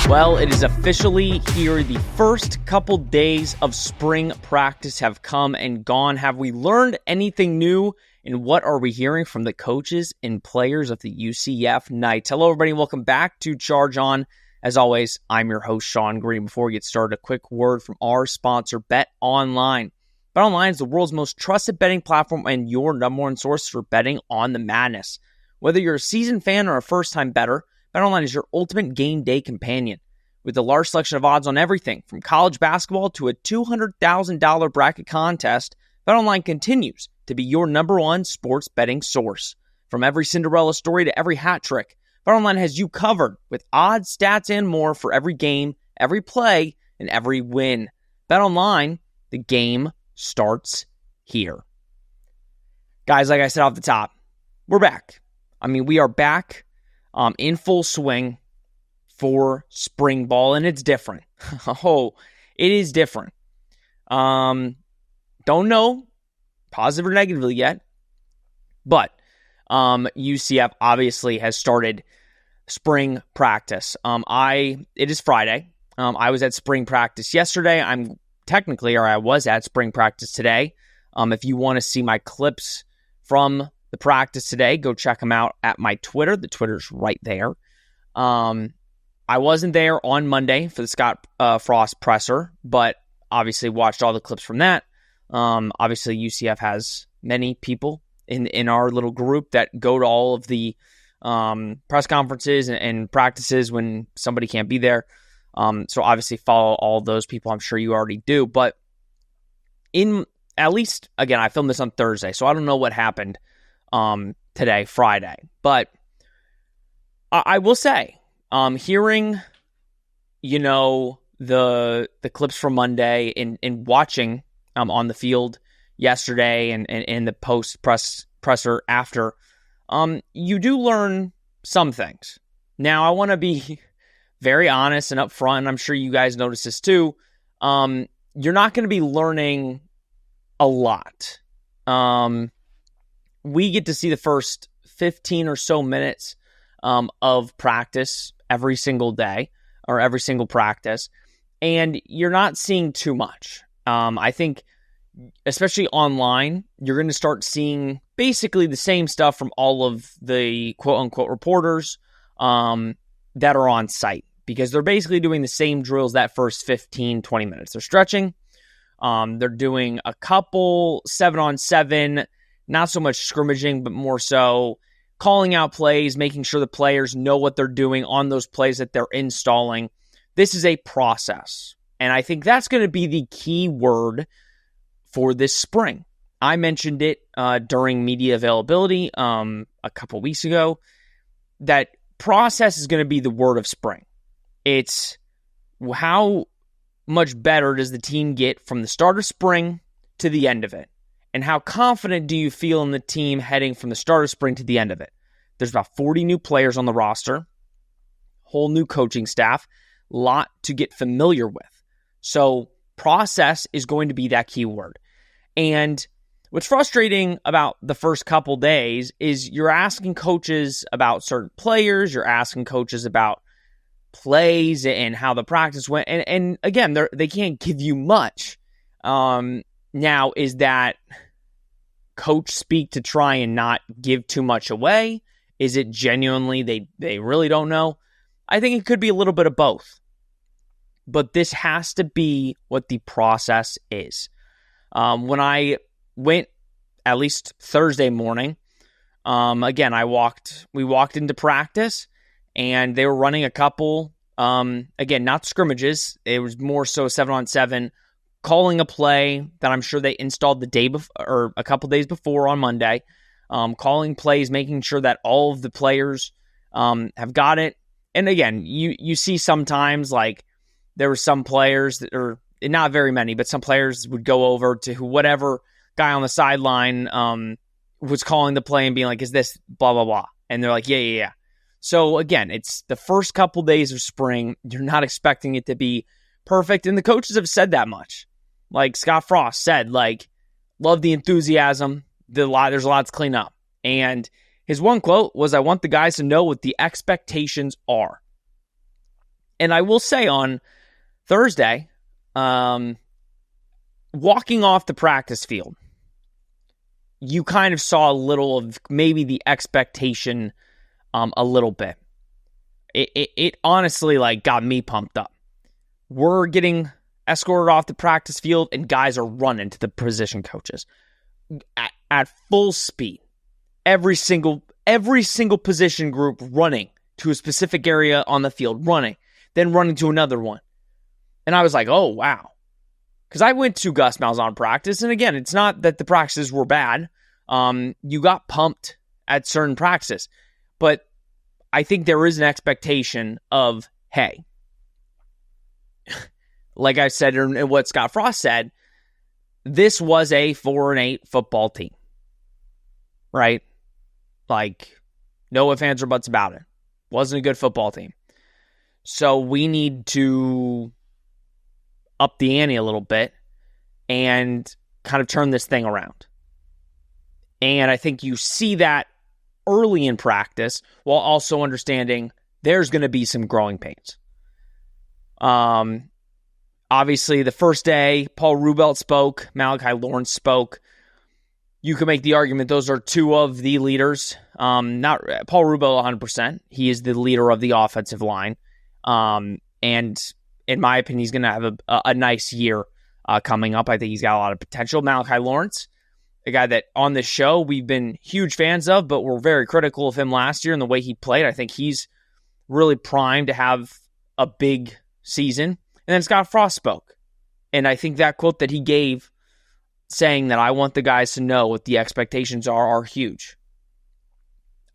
Well, it is officially here. The first couple days of spring practice have come and gone. Have we learned anything new? And what are we hearing from the coaches and players of the UCF Knights? Hello, everybody. Welcome back to Charge On. As always, I'm your host, Sean Green. Before we get started, a quick word from our sponsor, Bet Online. Bet Online is the world's most trusted betting platform and your number one source for betting on the madness. Whether you're a seasoned fan or a first-time bettor, BetOnline is your ultimate game day companion. With a large selection of odds on everything, from college basketball to a $200,000 bracket contest, BetOnline continues to be your number one sports betting source. From every Cinderella story to every hat trick, BetOnline has you covered with odds, stats, and more for every game, every play, and every win. BetOnline, the game starts here. Guys, like I said off the top, we're back. We are back in full swing for spring ball, and it's different. It is different. Don't know positive or negatively yet, but UCF obviously has started spring practice. It is Friday. I was at spring practice yesterday. I was at spring practice today. If you want to see my clips from the practice today, go check them out at my Twitter. The Twitter's right there. I wasn't there on Monday for the Scott Frost presser, but obviously watched all the clips from that. Obviously, UCF has many people in our little group that go to all of the press conferences and practices when somebody can't be there. So obviously follow all those people. I'm sure you already do. But again, I filmed this on Thursday, so I don't know what happened today, Friday. But I will say, hearing, the clips from Monday and watching on the field yesterday and the post presser after, you do learn some things. Now, I want to be very honest and upfront, and I'm sure you guys notice this too. You're not going to be learning a lot. We get to see the first 15 or so minutes of practice every single day or every single practice, and you're not seeing too much. I think, especially online, you're going to start seeing basically the same stuff from all of the quote-unquote reporters that are on site, because they're basically doing the same drills that first 15, 20 minutes. They're stretching. They're doing a couple 7-on-7, not so much scrimmaging, but more so calling out plays, making sure the players know what they're doing on those plays that they're installing. This is a process. And I think that's going to be the key word for this spring. I mentioned it during media availability a couple weeks ago, that process is going to be the word of spring. It's how much better does the team get from the start of spring to the end of it? And how confident do you feel in the team heading from the start of spring to the end of it? There's about 40 new players on the roster, whole new coaching staff, lot to get familiar with. So process is going to be that key word. And what's frustrating about the first couple days is you're asking coaches about certain players, you're asking coaches about plays and how the practice went. And again, they can't give you much. Now, is that coach speak to try and not give too much away? Is it genuinely they really don't know? I think it could be a little bit of both. But this has to be what the process is. When I went, at least Thursday morning, again, we walked into practice, and they were running a couple, again, not scrimmages. It was more so 7-on-7, calling a play that I'm sure they installed the day before, or a couple days before on Monday, calling plays, making sure that all of the players have got it. And again, you see sometimes, like, there were some players that are, not very many, but some players would go over to whatever guy on the sideline was calling the play and being like, is this blah, blah, blah? And they're like, yeah. So again, it's the first couple days of spring. You're not expecting it to be perfect. And the coaches have said that much. Like Scott Frost said, like, love the enthusiasm. There's a lot to clean up. And his one quote was, I want the guys to know what the expectations are. And I will say on Thursday, walking off the practice field, you kind of saw a little of maybe the expectation a little bit. It honestly like got me pumped up. We're getting escorted off the practice field and guys are running to the position coaches at full speed. Every single position group running to a specific area on the field, then running to another one. And I was like, oh, wow. Because I went to Gus Malzahn practice, and again, it's not that the practices were bad. You got pumped at certain practices. But I think there is an expectation of, hey, like I said, and what Scott Frost said, this was a 4-8 football team. Right? Like, no ifs, ands, or buts about it. Wasn't a good football team. So we need to up the ante a little bit and kind of turn this thing around. And I think you see that early in practice while also understanding there's going to be some growing pains. Obviously, the first day, Paul Rubelt spoke, Malachi Lawrence spoke. You could make the argument those are two of the leaders. Not Paul Rubel 100%. He is the leader of the offensive line. And in my opinion, he's going to have a nice year coming up. I think he's got a lot of potential. Malachi Lawrence, a guy that on this show we've been huge fans of, but we're very critical of him last year and the way he played. I think he's really primed to have a big season. And then Scott Frost spoke. And I think that quote that he gave saying that I want the guys to know what the expectations are huge.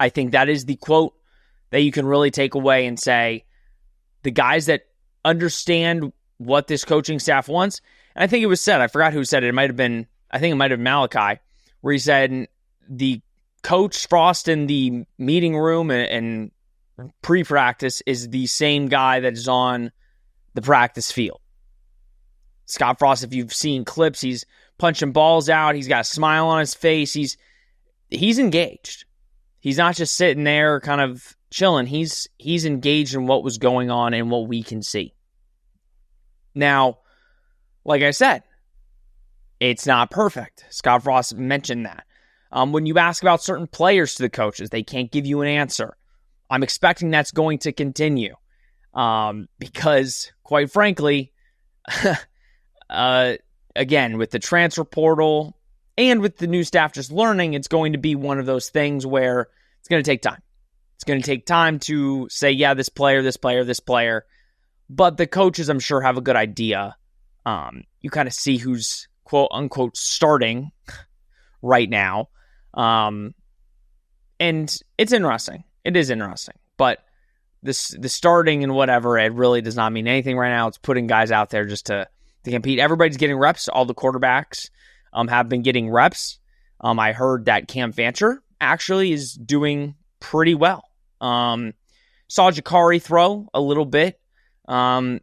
I think that is the quote that you can really take away and say the guys that understand what this coaching staff wants. And I think it was said, I forgot who said it. I think it might have been Malachi, where he said the coach Frost in the meeting room and pre-practice is the same guy that is on the practice field. Scott Frost, if you've seen clips, he's punching balls out. He's got a smile on his face. He's engaged. He's not just sitting there kind of chilling. He's engaged in what was going on and what we can see. Now, like I said, it's not perfect. Scott Frost mentioned that. When you ask about certain players to the coaches, they can't give you an answer. I'm expecting that's going to continue. Because, quite frankly, again, with the transfer portal and with the new staff just learning, it's going to be one of those things where it's going to take time. It's going to take time to say, yeah, this player. But the coaches, I'm sure, have a good idea. You kind of see who's quote unquote starting right now. And it's interesting. It is interesting. But the starting and whatever, it really does not mean anything right now. It's putting guys out there just to compete. Everybody's getting reps. All the quarterbacks have been getting reps. I heard that Cam Fancher actually is doing pretty well. Saw Jakari throw a little bit. Again,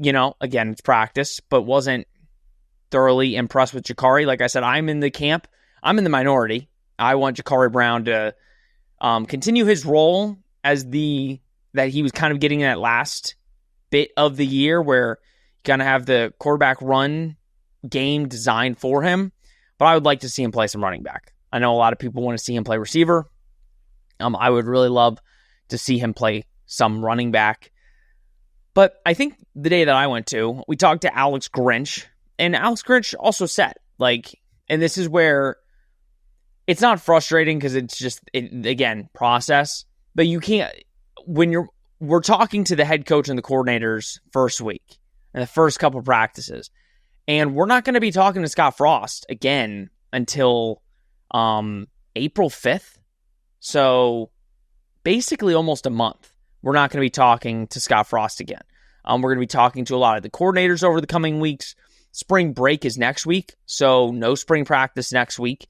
it's practice, but wasn't thoroughly impressed with Jakari. Like I said, I'm in the minority. I want Jakari Brown to continue his role as that he was kind of getting in that last bit of the year where you kind of have the quarterback run game designed for him. But I would like to see him play some running back. I know a lot of people want to see him play receiver. I would really love to see him play some running back. But I think the day that I went to, we talked to Alex Grinch, and Alex Grinch also said, and this is where it's not frustrating because it's just, again, process. But you can't, we're talking to the head coach and the coordinators first week and the first couple of practices, and we're not going to be talking to Scott Frost again until April 5th. So basically almost a month. We're not going to be talking to Scott Frost again. We're going to be talking to a lot of the coordinators over the coming weeks. Spring break is next week, so no spring practice next week.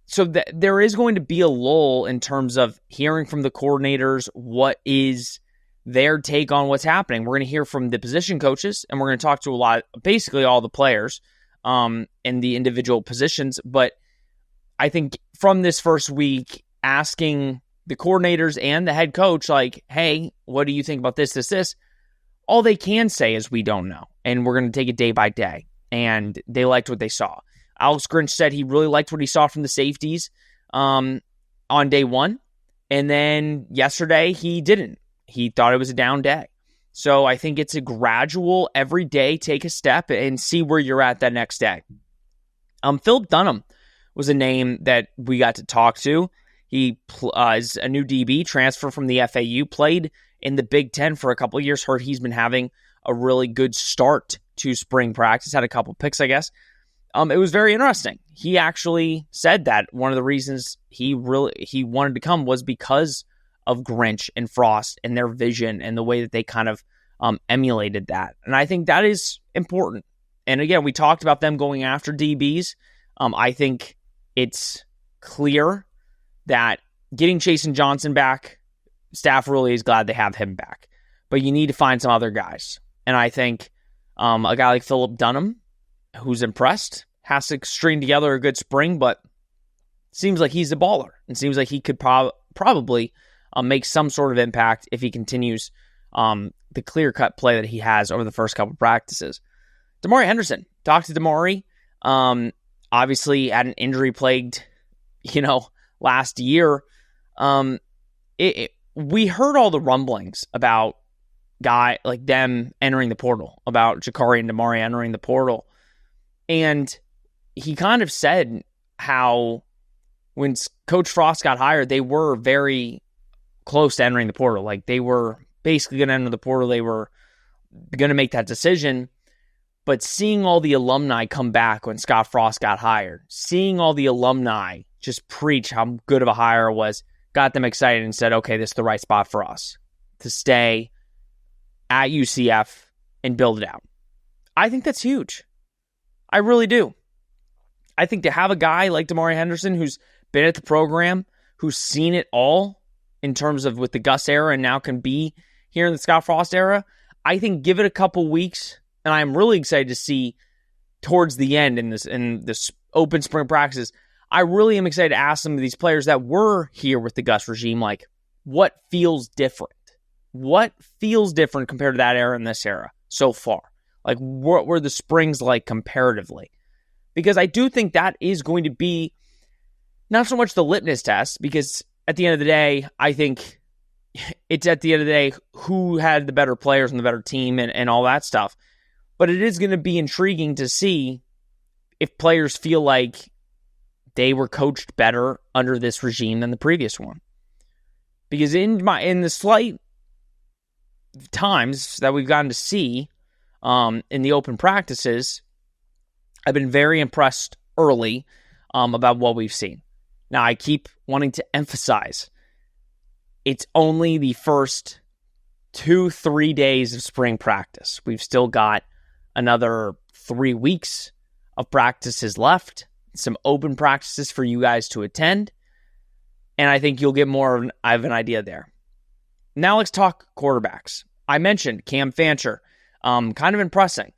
So there is going to be a lull in terms of hearing from the coordinators what is their take on what's happening. We're going to hear from the position coaches, and we're going to talk to basically all the players in the individual positions. But I think from this first week, asking the coordinators and the head coach, hey, what do you think about this? all they can say is we don't know, and we're going to take it day by day. And they liked what they saw. Alex Grinch said he really liked what he saw from the safeties on day one. And then yesterday, he didn't. He thought it was a down day. So I think it's a gradual, every day, take a step and see where you're at that next day. Philip Dunham was a name that we got to talk to. He is a new DB, transfer from the FAU, played in the Big Ten for a couple of years. Heard he's been having a really good start to spring practice. Had a couple picks, I guess. It was very interesting. He actually said that one of the reasons he wanted to come was because of Grinch and Frost and their vision and the way that they kind of emulated that. And I think that is important. And again, we talked about them going after DBs. I think it's clear that getting Chasen Johnson back, staff really is glad they have him back. But you need to find some other guys. And I think a guy like Philip Dunham, who's impressed, has to string together a good spring, but seems like he's a baller and seems like he could probably make some sort of impact if he continues the clear-cut play that he has over the first couple practices. Damari Henderson, talked to Damari, obviously had an injury-plagued, last year. We heard all the rumblings about guy like them entering the portal, about Jakari and Damari entering the portal. And he kind of said how when Coach Frost got hired, they were very close to entering the portal. Like they were basically going to enter the portal. They were going to make that decision. But seeing all the alumni come back when Scott Frost got hired, seeing all the alumni just preach how good of a hire it was, got them excited and said, okay, this is the right spot for us to stay at UCF and build it out. I think that's huge. I really do. I think to have a guy like Damari Henderson who's been at the program, who's seen it all in terms of with the Gus era and now can be here in the Scott Frost era, I think give it a couple weeks, and I'm really excited to see towards the end in this open spring practices, I really am excited to ask some of these players that were here with the Gus regime, like, what feels different? What feels different compared to that era and this era so far? Like, what were the springs like comparatively? Because I do think that is going to be not so much the litmus test, because at the end of the day, I think it's at the end of the day who had the better players and the better team and all that stuff. But it is going to be intriguing to see if players feel like they were coached better under this regime than the previous one. Because in the slight times that we've gotten to see in the open practices, I've been very impressed early about what we've seen. Now, I keep wanting to emphasize it's only the first 2-3 days of spring practice. We've still got another 3 weeks of practices left, some open practices for you guys to attend, and I think you'll get more of an idea there. Now let's talk quarterbacks. I mentioned Cam Fancher, kind of impressing.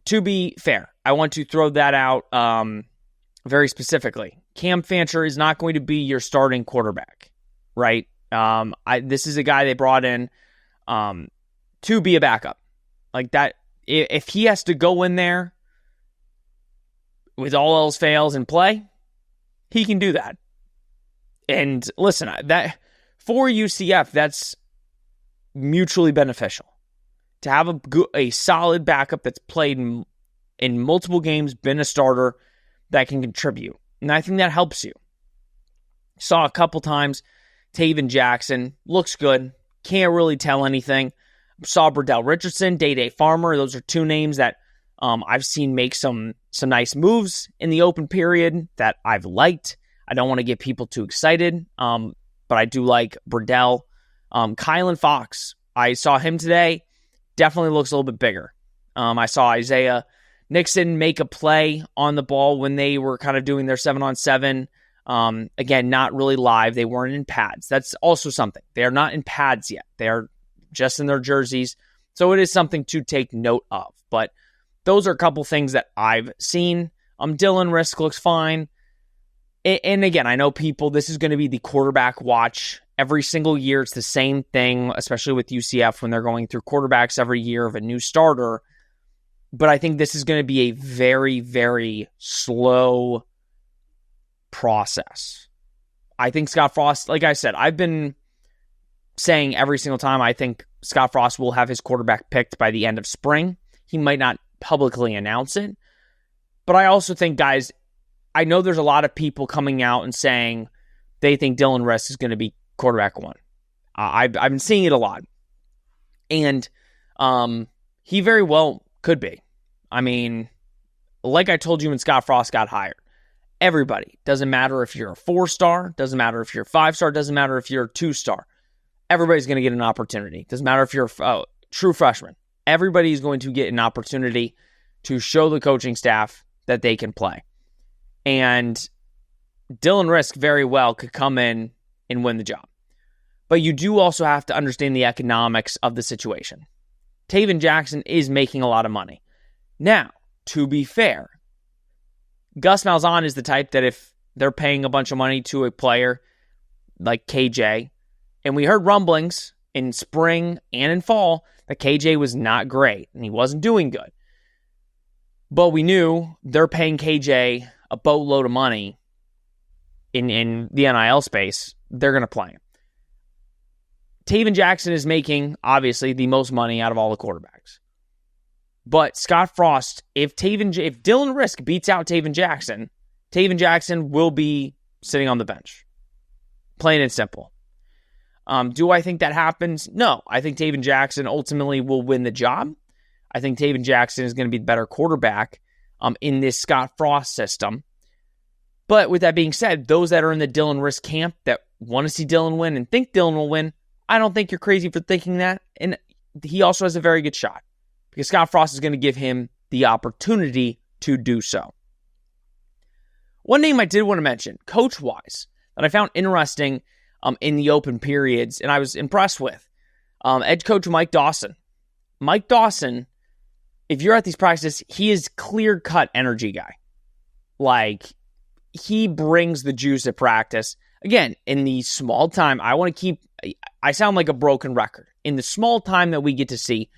To be fair, I want to throw that out very specifically. Cam Fancher is not going to be your starting quarterback, right? This is a guy they brought in to be a backup. Like that, if he has to go in there with all else fails and play, he can do that. And listen, that for UCF, that's mutually beneficial. To have a solid backup that's played in multiple games, been a starter, that can contribute. And I think that helps you. Saw a couple times, Taven Jackson, looks good, can't really tell anything. Saw Burdell Richardson, Day Farmer, those are two names that I've seen make some nice moves in the open period that I've liked. I don't want to get people too excited, but I do like Burdell. Kylan Fox, I saw him today, definitely looks a little bit bigger. I saw Isaiah Nixon make a play on the ball when they were kind of doing their 7-on-7. Again, not really live. They weren't in pads. That's also something. They are not in pads yet. They are just in their jerseys. So it is something to take note of. But those are a couple things that I've seen. Dylan Risk looks fine. And again, I know people, this is going to be the quarterback watch every single year. It's the same thing, especially with UCF when they're going through quarterbacks every year of a new starter. But I think this is going to be a very, very slow process. I think Scott Frost, like I said, I've been saying every single time, I think Scott Frost will have his quarterback picked by the end of spring. He might not publicly announce it. But I also think, guys, I know there's a lot of people coming out and saying they think Dylan Risk is going to be quarterback one. I've been seeing it a lot. And he very well could be. I mean, like I told you when Scott Frost got hired, everybody, doesn't matter if you're a 4-star, doesn't matter if you're a 5-star, doesn't matter if you're a 2-star. Everybody's going to get an opportunity. Doesn't matter if you're a true freshman. Everybody's going to get an opportunity to show the coaching staff that they can play. And Dylan Risk very well could come in and win the job. But you do also have to understand the economics of the situation. Taven Jackson is making a lot of money. Now, to be fair, Gus Malzahn is the type that if they're paying a bunch of money to a player like KJ, and we heard rumblings in spring and in fall that KJ was not great and he wasn't doing good. But we knew they're paying KJ a boatload of money in the NIL space. They're going to play him. Taven Jackson is making, obviously, the most money out of all the quarterbacks. But Scott Frost, if Dylan Risk beats out Taven Jackson will be sitting on the bench. Plain and simple. Do I think that happens? No. I think Taven Jackson ultimately will win the job. I think Taven Jackson is going to be the better quarterback in this Scott Frost system. But with that being said, those that are in the Dylan Risk camp that want to see Dylan win and think Dylan will win, I don't think you're crazy for thinking that. And he also has a very good shot because Scott Frost is going to give him the opportunity to do so. One name I did want to mention, coach-wise, that I found interesting in the open periods, and I was impressed with, edge coach Mike Dawson. Mike Dawson, if you're at these practices, he is clear-cut energy guy. Like, he brings the juice at practice. Again, in the small time, I sound like a broken record. In the small time that we get to see,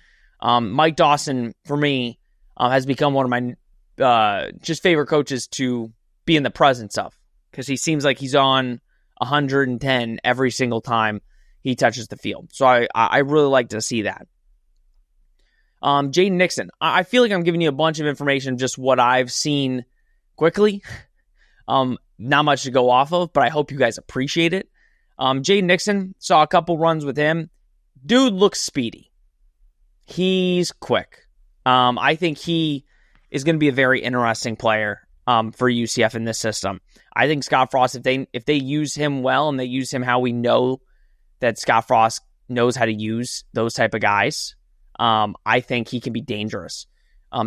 Mike Dawson, for me, has become one of my just favorite coaches to be in the presence of. Because he seems like he's on 110 every single time he touches the field. So I really like to see that. Jaden Nixon. I feel like I'm giving you a bunch of information, just what I've seen quickly. Not much to go off of, but I hope you guys appreciate it. Jaden Nixon, saw a couple runs with him. Dude looks speedy. He's quick. I think he is going to be a very interesting player for UCF in this system. I think Scott Frost, if they use him well and they use him how we know that Scott Frost knows how to use those type of guys, I think he can be dangerous.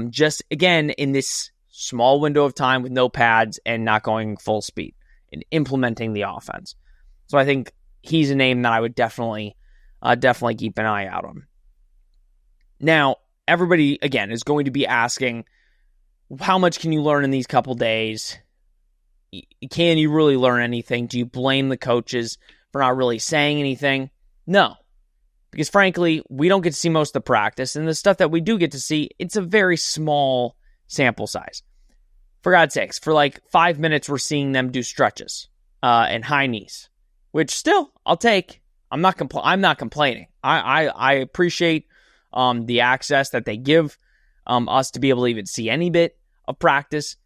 Just, again, in this small window of time with no pads and not going full speed and implementing the offense. So I think he's a name that I would definitely keep an eye out on. Now, everybody, again, is going to be asking, how much can you learn in these couple days? Can you really learn anything? Do you blame the coaches for not really saying anything? No. Because frankly, we don't get to see most of the practice, and the stuff that we do get to see, it's a very small sample size. For God's sakes, for like 5 minutes, we're seeing them do stretches and high knees, which still, I'll take. I'm not complaining. I appreciate the access that they give us to be able to even see any bit of practice,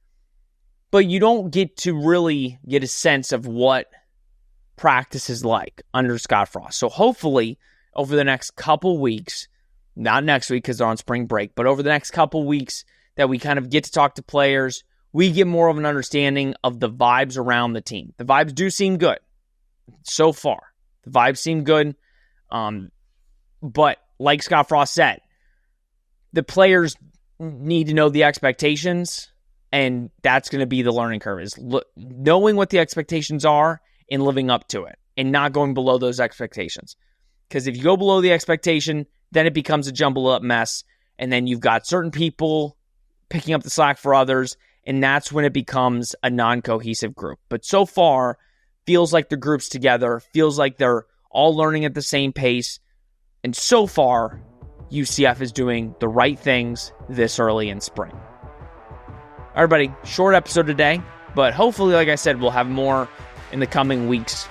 but you don't get to really get a sense of what practice is like under Scott Frost. So hopefully, over the next couple weeks, not next week because they're on spring break, but over the next couple weeks that we kind of get to talk to players, we get more of an understanding of the vibes around the team. The vibes do seem good so far. The vibes seem good. But like Scott Frost said, the players need to know the expectations, and that's going to be the learning curve, is knowing what the expectations are and living up to it and not going below those expectations. Because if you go below the expectation, then it becomes a jumbled up mess, and then you've got certain people picking up the slack for others, and that's when it becomes a non-cohesive group. But so far, feels like the group's together, feels like they're all learning at the same pace, and so far, UCF is doing the right things this early in spring. All right, everybody, short episode today, but hopefully, like I said, we'll have more in the coming weeks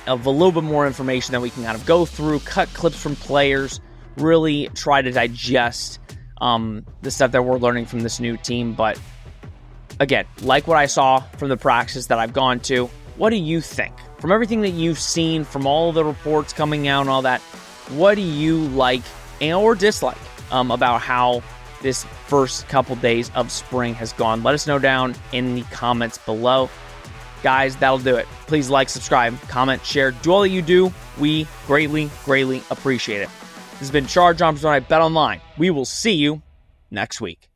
of a little bit more information that we can kind of go through, cut clips from players, really try to digest the stuff that we're learning from this new team. But again, like what I saw from the practices that I've gone to, what do you think? From everything that you've seen, from all the reports coming out and all that, what do you like or dislike about how this first couple days of spring has gone? Let us know down in the comments below. Guys, that'll do it. Please like, subscribe, comment, share. Do all that you do. We greatly, greatly appreciate it. This has been Charge on Bet Online. We will see you next week.